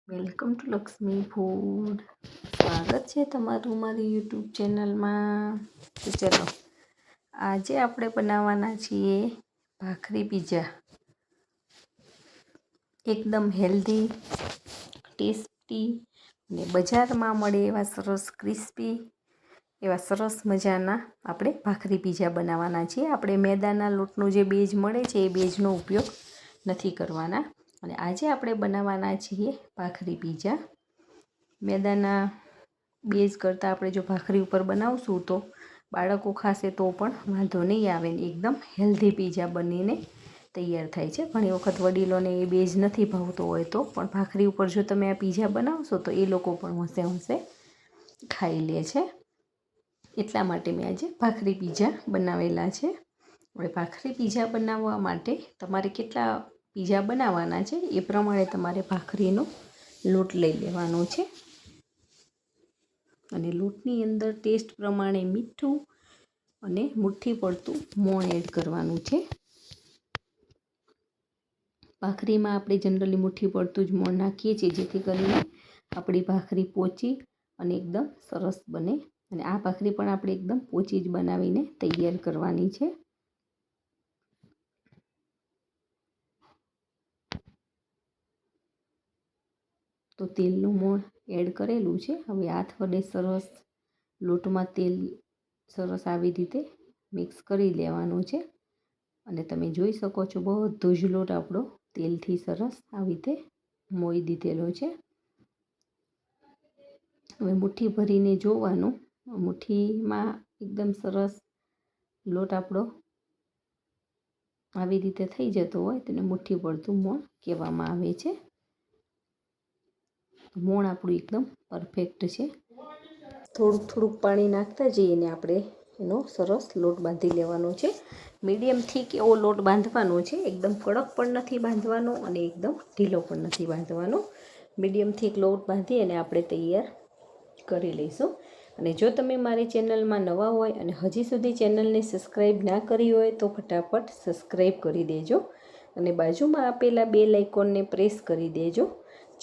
Welcome to Lakshmi food. સ્વાગત છે તમારું મારી યુટ્યુબ ચેનલમાં. તો ચલો, આજે આપણે બનાવવાના છીએ ભાખરી પીઝા. એકદમ હેલ્ધી, ટેસ્ટી અને બજારમાં મળે એવા સરસ ક્રિસ્પી એવા સરસ મજાના આપણે ભાખરી પીઝા બનાવવાના છીએ. આપણે મેદાના લોટનો જે બેઝ મળે છે એ બેઝનો ઉપયોગ નથી કરવાના. અને આજે આપણે બનાવવાના છીએ ભાખરી પીઝા. મેદાના બેઝ કરતાં આપણે જો ભાખરી ઉપર બનાવશું તો બાળકો ખાશે તો પણ વાંધો નહીં આવે ને એકદમ હેલ્ધી પીઝા બનીને તૈયાર થાય છે. ઘણી વખત વડીલોને એ બેઝ નથી ભાવતો હોય તો પણ ભાખરી ઉપર જો તમે આ પીઝા બનાવશો તો એ લોકો પણ હોંશે હોંશે ખાઈ લે છે. એટલા માટે મેં આજે ભાખરી પીઝા બનાવેલા છે. હવે ભાખરી પીઝા બનાવવા માટે તમારે કેટલા પીઝા બનાવવાના છે એ પ્રમાણે તમારે ભાખરીનો લોટ લઈ લેવાનો છે. અને લોટની અંદર ટેસ્ટ પ્રમાણે મીઠું અને મુઠ્ઠી પડતું મોણ એડ કરવાનું છે. ભાખરીમાં આપણે જનરલી મુઠ્ઠી પડતું જ મોણ નાખીએ છીએ જેથી કરીને આપણી ભાખરી પોચી અને એકદમ સરસ બને. અને આ ભાખરી પણ આપણે એકદમ પોચી જ બનાવીને તૈયાર કરવાની છે. તો તેલનું મોણ એડ કરેલું છે. હવે હાથ વડે સરસ લોટમાં તેલ સરસ આવી રીતે મિક્સ કરી લેવાનું છે. અને તમે જોઈ શકો છો બધો જ લોટ આપણો તેલથી સરસ આવી રીતે મોઈ દીધેલો છે. હવે મુઠ્ઠી ભરીને જોવાનું, મુઠ્ઠીમાં એકદમ સરસ લોટ આપણો આવી રીતે થઈ જતો હોય તેને મુઠ્ઠી પડતું મોણ કહેવામાં આવે છે. મોણ આપણું એકદમ પરફેક્ટ છે. થોડુંક પાણી નાખતા જઈને આપણે એનો સરસ લોટ બાંધી લેવાનો છે. મીડિયમ થીક એવો લોટ બાંધવાનો છે. એકદમ કડક પણ નથી બાંધવાનો અને એકદમ ઢીલો પણ નથી બાંધવાનો. મીડિયમ થીક લોટ બાંધી અને આપણે તૈયાર કરી લઈશું. અને જો તમે મારી ચેનલમાં નવા હોય અને હજી સુધી ચેનલને સબસ્ક્રાઈબ ના કરી હોય તો ફટાફટ સબસ્ક્રાઈબ કરી દેજો અને બાજુમાં આપેલા બેલ આઇકોનને પ્રેસ કરી દેજો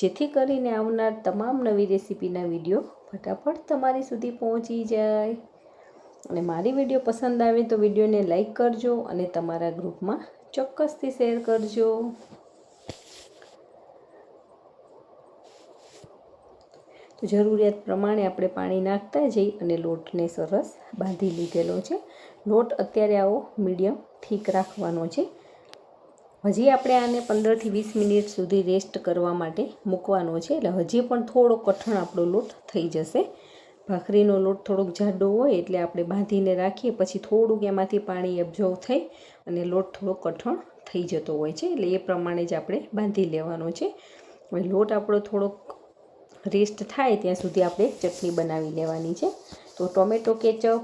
જેથી કરીને આવનાર તમામ નવી રેસીપીના વિડીયો ફટાફટ તમારી સુધી પહોંચી જાય. અને મારી વિડીયો પસંદ આવે તો વિડીયોને લાઈક કરજો અને તમારા ગ્રુપમાં ચોક્કસથી શેર કરજો. તો જરૂરિયાત પ્રમાણે આપણે પાણી નાખતા જઈ અને લોટને સરસ બાંધી લીધેલો છે. લોટ અત્યારે આવો મીડિયમ થીક રાખવાનો છે. હજી આપણે આને 15થી 20 મિનિટ સુધી રેસ્ટ કરવા માટે મૂકવાનો છે. એટલે હજી પણ થોડો કઠણ આપણો લોટ થઈ જશે. ભાખરીનો લોટ થોડોક જાડો હોય એટલે આપણે બાંધીને રાખીએ પછી થોડુંક એમાંથી પાણી એબ્ઝોર્વ થઈ અને લોટ થોડો કઠણ થઈ જતો હોય છે. એટલે એ પ્રમાણે જ આપણે બાંધી લેવાનો છે. હવે લોટ આપણો થોડોક રેસ્ટ થાય ત્યાં સુધી આપણે ચટણી બનાવી લેવાની છે. તો ટોમેટો કેચઅપ,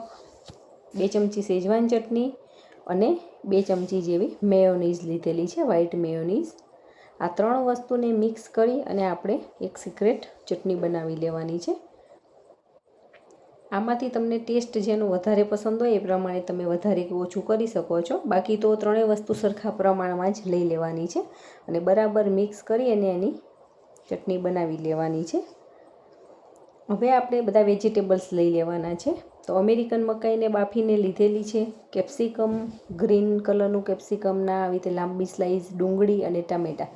2 ચમચી શેજવાન ચટણી અને 2 ચમચી જેવી મેયોનીઝ લીધેલી છે, વ્હાઈટ મેયોનીઝ. આ 3 વસ્તુને મિક્સ કરી અને આપણે એક સિક્રેટ ચટણી બનાવી લેવાની છે. આમાંથી તમને ટેસ્ટ જેનો વધારે પસંદ હોય એ પ્રમાણે તમે વધારે કે ઓછું કરી શકો છો. બાકી તો 3 વસ્તુ સરખા પ્રમાણમાં જ લઈ લેવાની છે અને બરાબર મિક્સ કરી અને એની ચટણી બનાવી લેવાની છે. હવે આપણે બધા વેજીટેબલ્સ લઈ લેવાના છે. તો અમેરિકન મકાઈને બાફીને લીધેલી છે, કેપ્સિકમ, ગ્રીન કલરનું કેપ્સિકમના આવી રીતે લાંબી સ્લાઈસ, ડુંગળી અને ટામેટાં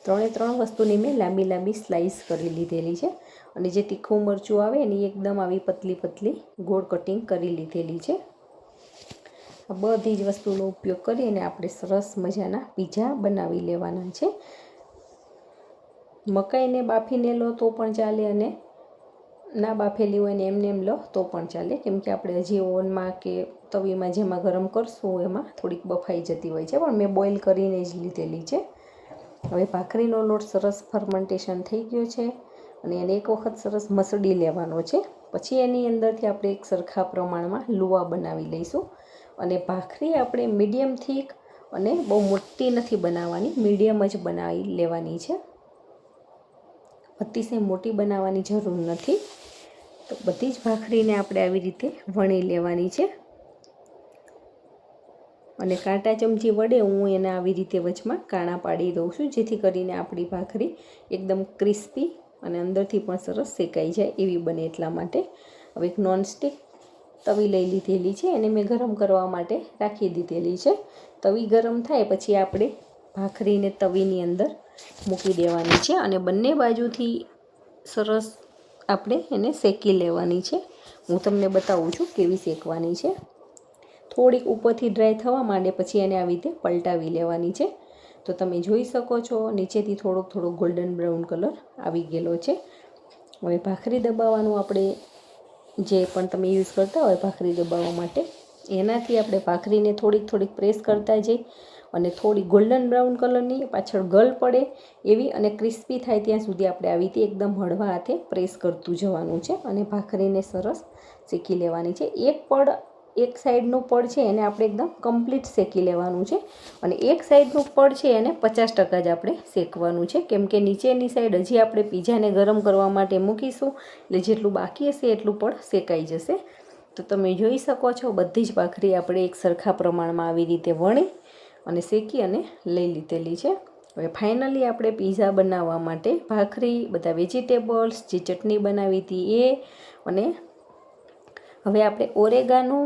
3 વસ્તુની મેં લાંબી સ્લાઈસ કરી લીધેલી છે. અને જે તીખું મરચું આવે એની એકદમ આવી પતલી ગોળ કટિંગ કરી લીધેલી છે. આ બધી જ વસ્તુનો ઉપયોગ કરી અને આપણે સરસ મજાના પીઝા બનાવી લેવાના છે. મકાઈને બાફીને લો તો પણ ચાલે અને ના બાફેલી હોય ને એમ લો તો પણ ચાલે, કેમ કે આપણે હજી ઓવનમાં કે તવીમાં જેમાં ગરમ કરશું એમાં થોડીક બફાઈ જતી હોય છે. પણ મેં બોઇલ કરીને જ લીધેલી છે. હવે ભાખરીનો લોટ સરસ ફર્મેન્ટેશન થઈ ગયો છે અને એને એક વખત સરસ મસળી લેવાનો છે. પછી એની અંદરથી આપણે એક સરખા પ્રમાણમાં લુવા બનાવી લઈશું. અને ભાખરી આપણે મીડિયમ થીક અને બહુ મોટી નથી બનાવવાની, મીડિયમ જ બનાવી લેવાની છે. અતિશય મોટી બનાવવાની જરૂર નથી. તો બધી જ ભાખરીને આપણે આવી રીતે વણી લેવાની છે. અને કાંટા ચમચી વડે હું એને આવી રીતે વચમાં કાણા પાડી દઉં છું જેથી કરીને આપણી ભાખરી એકદમ ક્રિસ્પી અને અંદરથી પણ સરસ શેકાઈ જાય એવી બને એટલા માટે. હવે એક નોનસ્ટિક તવી લઈ લીધેલી છે, એને મેં ગરમ કરવા માટે રાખી દીધેલી છે. તવી ગરમ થાય પછી આપણે ભાખરીને તવીની અંદર મૂકી દેવાની છે અને બંને બાજુથી સરસ આપણે એને શેકી લેવાની છે. હું તમને બતાવું છું કેવી શેકવાની છે. થોડીક ઉપરથી ડ્રાય થવા માંડે પછી એને આવી રીતે પલટાવી લેવાની છે. તો તમે જોઈ શકો છો નીચેથી થોડોક ગોલ્ડન બ્રાઉન કલર આવી ગયેલો છે. હવે ભાખરી દબાવવાનું આપણે જે પણ તમે યુઝ કરતા હોય ભાખરી દબાવવા માટે, એનાથી આપણે ભાખરીને થોડીક પ્રેસ કરતા જઈ અને થોડી ગોલ્ડન બ્રાઉન કલરની પાછળ ગળ પડે એવી અને ક્રિસ્પી થાય ત્યાં સુધી આપણે આવી રીતે એકદમ હળવા હાથે પ્રેસ કરતું જવાનું છે અને ભાખરીને સરસ શેકી લેવાની છે. એક સાઈડનું પડ છે એને આપણે એકદમ કમ્પ્લીટ શેકી લેવાનું છે અને એક સાઈડનું પડ છે એને 50% જ આપણે શેકવાનું છે, કેમ કે નીચેની સાઈડ હજી આપણે પીઝાને ગરમ કરવા માટે મૂકીશું એટલે જેટલું બાકી હશે એટલું પડ શેકાઈ જશે. તો તમે જોઈ શકો છો બધી જ ભાખરી આપણે એક સરખા પ્રમાણમાં આવી રીતે વણી અને શેકી અને લઈ લીધેલી છે. હવે ફાઇનલી આપણે પીઝા બનાવવા માટે ભાખરી, બધા વેજીટેબલ્સ, જે ચટણી બનાવી હતી એ, અને હવે આપણે ઓરેગાનો,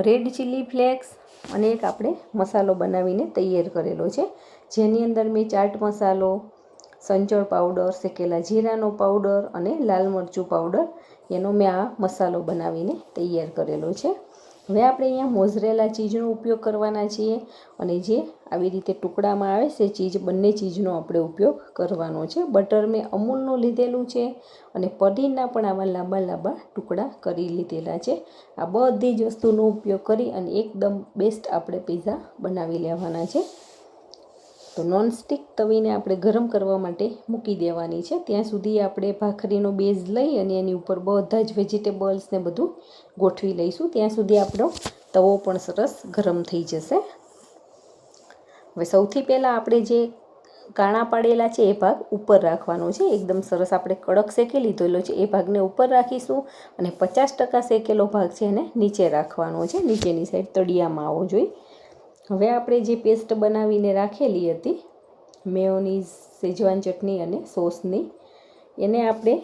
રેડ ચીલી ફ્લેક્સ અને એક આપણે મસાલો બનાવીને તૈયાર કરેલો છે, જેની અંદર મેં ચાટ મસાલો, સંચળ પાવડર, શેકેલા જીરાનો પાવડર અને લાલ મરચું પાવડર એનો મેં આ મસાલો બનાવીને તૈયાર કરેલો છે. હવે આપણે અહીંયા મોઝરેલા ચીઝનો ઉપયોગ કરવાના છીએ અને જે આવી રીતે ટુકડામાં આવે છે ચીઝ, બંને ચીઝનો આપણે ઉપયોગ કરવાનો છે. બટર મેં અમૂલનું લીધેલું છે અને પનીરના પણ આવા લાંબા ટુકડા કરી લીધેલા છે. આ બધી જ વસ્તુનો ઉપયોગ કરી અને એકદમ બેસ્ટ આપણે પીઝા બનાવી લેવાના છે. તો નોનસ્ટિક તવીને આપણે ગરમ કરવા માટે મૂકી દેવાની છે. ત્યાં સુધી આપણે ભાખરીનો બેઝ લઈ અને એની ઉપર બધા જ વેજીટેબલ્સને બધું ગોઠવી લઈશું. ત્યાં સુધી આપણો તવો પણ સરસ ગરમ થઈ જશે. હવે સૌથી પહેલાં આપણે જે કાણા પાડેલા છે એ ભાગ ઉપર રાખવાનો છે. એકદમ સરસ આપણે કડક શેકી લીધેલો છે એ ભાગને ઉપર રાખીશું અને 50% શેકેલો ભાગ છે એને નીચે રાખવાનો છે, નીચેની સાઈડ તળિયામાં આવવો જોઈએ. હવે આપણે જે પેસ્ટ બનાવીને રાખેલી હતી મેયોનીઝ, શેજવાન ચટણી અને સોસની, એને આપણે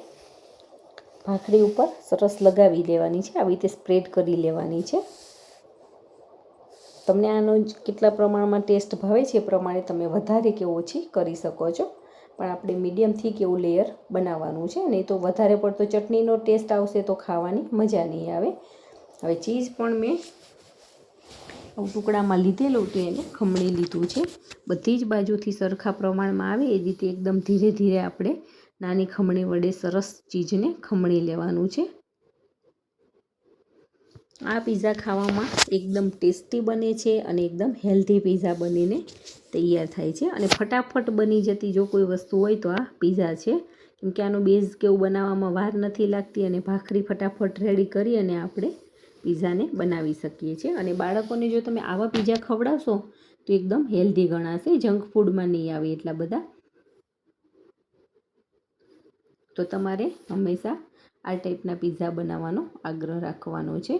ભાખરી ઉપર સરસ લગાવી દેવાની છે, આવી રીતે સ્પ્રેડ કરી લેવાની છે. તમને આનો કેટલા પ્રમાણમાં ટેસ્ટ ભાવે છે એ પ્રમાણે તમે વધારે કે ઓછી કરી શકો છો, પણ આપણે મીડિયમ થીક એવું લેયર બનાવવાનું છે, નહીં તો વધારે પડતો ચટણીનો ટેસ્ટ આવશે તો ખાવાની મજા નહીં આવે. હવે ચીઝ પણ મેં ટુકડામાં લીધેલું હતું એને ખમણી લીધું છે. બધી જ બાજુથી સરખા પ્રમાણમાં આવે એ રીતે એકદમ ધીરે આપણે નાની ખમણી વડે સરસ ચીઝને ખમણી લેવાનું છે. આ પીઝા ખાવામાં એકદમ ટેસ્ટી બને છે અને એકદમ હેલ્ધી પીઝા બનીને તૈયાર થાય છે અને ફટાફટ બની જતી જો કોઈ વસ્તુ હોય તો આ પીઝા છે, કેમ કે આનો બેઝ કેવું બનાવવામાં વાર નથી લાગતી અને ભાખરી ફટાફટ રેડી કરી અને આપણે પીઝાને બનાવી શકીએ છીએ. અને બાળકોને જો તમે આવા પીઝા ખવડાવશો તો એકદમ હેલ્ધી ગણાશે, જંક ફૂડમાં નહીં આવે એટલા બધા. તો તમારે હંમેશા આ ટાઈપના પીઝા બનાવવાનો આગ્રહ રાખવાનો છે.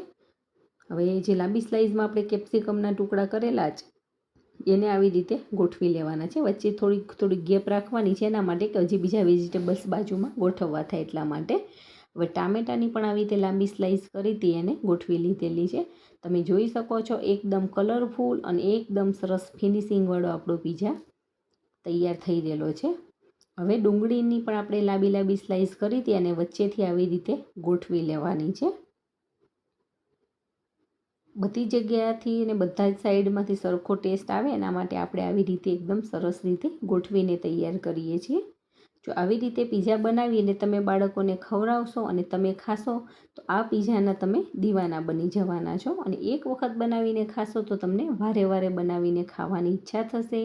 હવે જે લાંબી સ્લાઇઝમાં આપણે કેપ્સિકમના ટુકડા કરેલા જ એને આવી રીતે ગોઠવી લેવાના છે. વચ્ચે થોડીક ગેપ રાખવાની છે એના માટે કે હજી બીજા વેજીટેબલ્સ બાજુમાં ગોઠવવા થાય એટલા માટે. હવે ટામેટાની પણ આવી રીતે લાંબી સ્લાઇસ કરી હતી એને ગોઠવી લીધેલી છે. તમે જોઈ શકો છો એકદમ કલરફુલ અને એકદમ સરસ ફિનિશિંગવાળો આપણો પીઝા તૈયાર થઈ રહેલો છે. હવે ડુંગળીની પણ આપણે લાંબી સ્લાઇસ કરી હતી અને વચ્ચેથી આવી રીતે ગોઠવી લેવાની છે. બધી જગ્યાથી અને બધા જ સાઈડમાંથી સરખો ટેસ્ટ આવે એના માટે આપણે આવી રીતે એકદમ સરસ રીતે ગોઠવીને તૈયાર કરીએ છીએ. જો આવી રીતે પીઝા બનાવીને તમે બાળકોને ખવડાવશો અને તમે ખાશો તો આ પીઝાના તમે દીવાના બની જવાના છો અને એક વખત બનાવીને ખાશો તો તમને વારે બનાવીને ખાવાની ઈચ્છા થશે.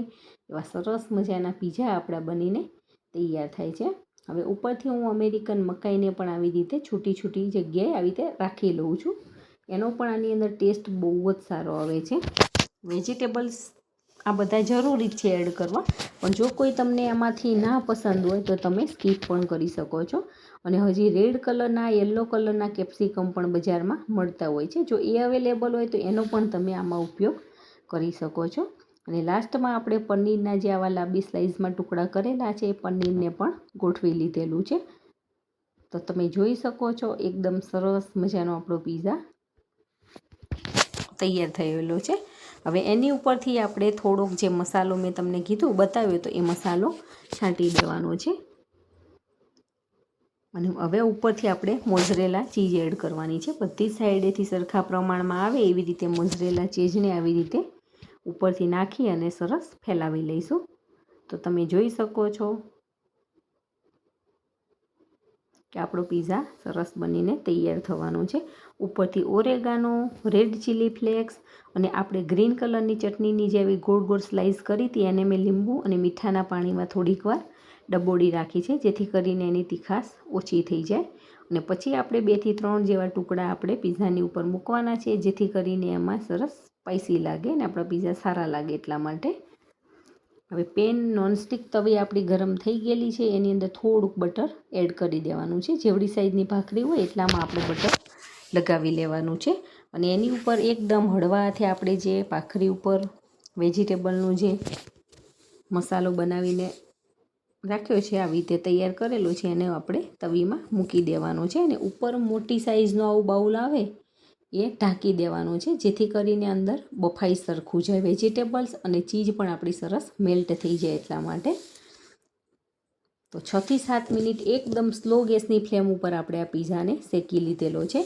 એવા સરસ મજાના પીઝા આપણા બનીને તૈયાર થાય છે. હવે ઉપરથી હું અમેરિકન મકાઈને પણ આવી રીતે છૂટી જગ્યાએ આવી રીતે રાખી લઉં છું. એનો પણ આની અંદર ટેસ્ટ બહુ જ સારો આવે છે. વેજીટેબલ્સ આ બધા જરૂરી છે એડ કરવા, પણ જો કોઈ તમને આમાંથી ના પસંદ હોય તો તમે સ્કીપ પણ કરી શકો છો. અને હજી રેડ કલરના, યલો કલરના કેપ્સિકમ પણ બજારમાં મળતા હોય છે. જો એ અવેલેબલ હોય તો એનો પણ તમે આમાં ઉપયોગ કરી શકો છો. અને લાસ્ટમાં આપણે પનીરના જે આવા લાંબી સ્લાઇઝમાં ટુકડા કરેલા છે એ પનીરને પણ ગોઠવી લીધેલું છે. તો તમે જોઈ શકો છો એકદમ સરસ મજાનો આપણો પીઝા તૈયાર થયેલો છે. હવે એની ઉપરથી આપણે થોડોક જે મસાલો મેં તમને કીધું બતાવ્યો તો એ મસાલો છાંટી દેવાનો છે. અને હવે ઉપરથી આપણે મોઝરેલા ચીઝ એડ કરવાની છે. બધી સાઈડેથી સરખા પ્રમાણમાં આવે એવી રીતે મોઝરેલા ચીઝને આવી રીતે ઉપરથી નાખી અને સરસ ફેલાવી લઈશું. તો તમે જોઈ શકો છો કે આપણો પીઝા સરસ બનીને તૈયાર થવાનો છે. ઉપરથી ઓરેગાનો, રેડ ચીલી ફ્લેક્સ અને આપણે ગ્રીન કલરની ચટણીની જેવી ગોળ ગોળ સ્લાઈસ કરી હતી એને મેં લીંબુ અને મીઠાના પાણીમાં થોડીક વાર ડબોળી રાખી છે, જેથી કરીને એની તીખાશ ઓછી થઈ જાય. અને પછી આપણે 2 થી 3 જેવા ટુકડા આપણે પીઝાની ઉપર મૂકવાના છે, જેથી કરીને એમાં સરસ સ્પાઈસી લાગે અને આપણા પીઝા સારા લાગે એટલા માટે. હવે પેન નોનસ્ટિક તવી આપણી ગરમ થઈ ગયેલી છે, એની અંદર થોડુંક બટર એડ કરી દેવાનું છે. જેવડી સાઈઝની ભાખરી હોય એટલામાં આપણે બટર લગાવી લેવાનું છે. અને એની ઉપર એકદમ હળવા હાથે આપણે જે ભાખરી ઉપર વેજીટેબલનું જે મસાલો બનાવીને રાખ્યો છે, આવી રીતે તૈયાર કરેલો છે, એને આપણે તવીમાં મૂકી દેવાનો છે. અને ઉપર મોટી સાઈઝનો આવું બાઉલ આવે એ ઢાંકી દેવાનું છે, જેથી કરીને અંદર બફાઈ સરખું જાય વેજીટેબલ્સ અને ચીઝ પણ આપણી સરસ મેલ્ટ થઈ જાય એટલા માટે. તો 6 થી 7 મિનિટ એકદમ સ્લો ગેસની ફ્લેમ ઉપર આપણે આ પીઝાને શેકી લીધેલો છે.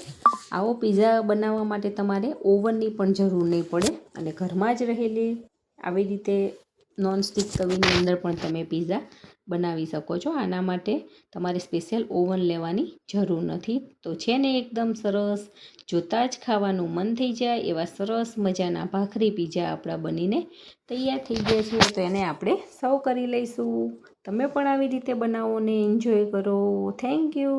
આવો પીઝા બનાવવા માટે તમારે ઓવનની પણ જરૂર નહીં પડે અને ઘરમાં જ રહેલી આવી રીતે નોનસ્ટિક તવીની અંદર પણ તમે પીઝા બનાવી શકો છો. આના માટે તમારે સ્પેશિયલ ઓવન લેવાની જરૂર નથી. તો છે ને એકદમ સરસ, જોતાં જ ખાવાનું મન થઈ જાય એવા સરસ મજાના ભાખરી પીઝા આપણા બનીને તૈયાર થઈ ગયા છે. તો એને આપણે સર્વ કરી લઈશું. તમે પણ આવી રીતે બનાવો ને એન્જોય કરો. Thank you.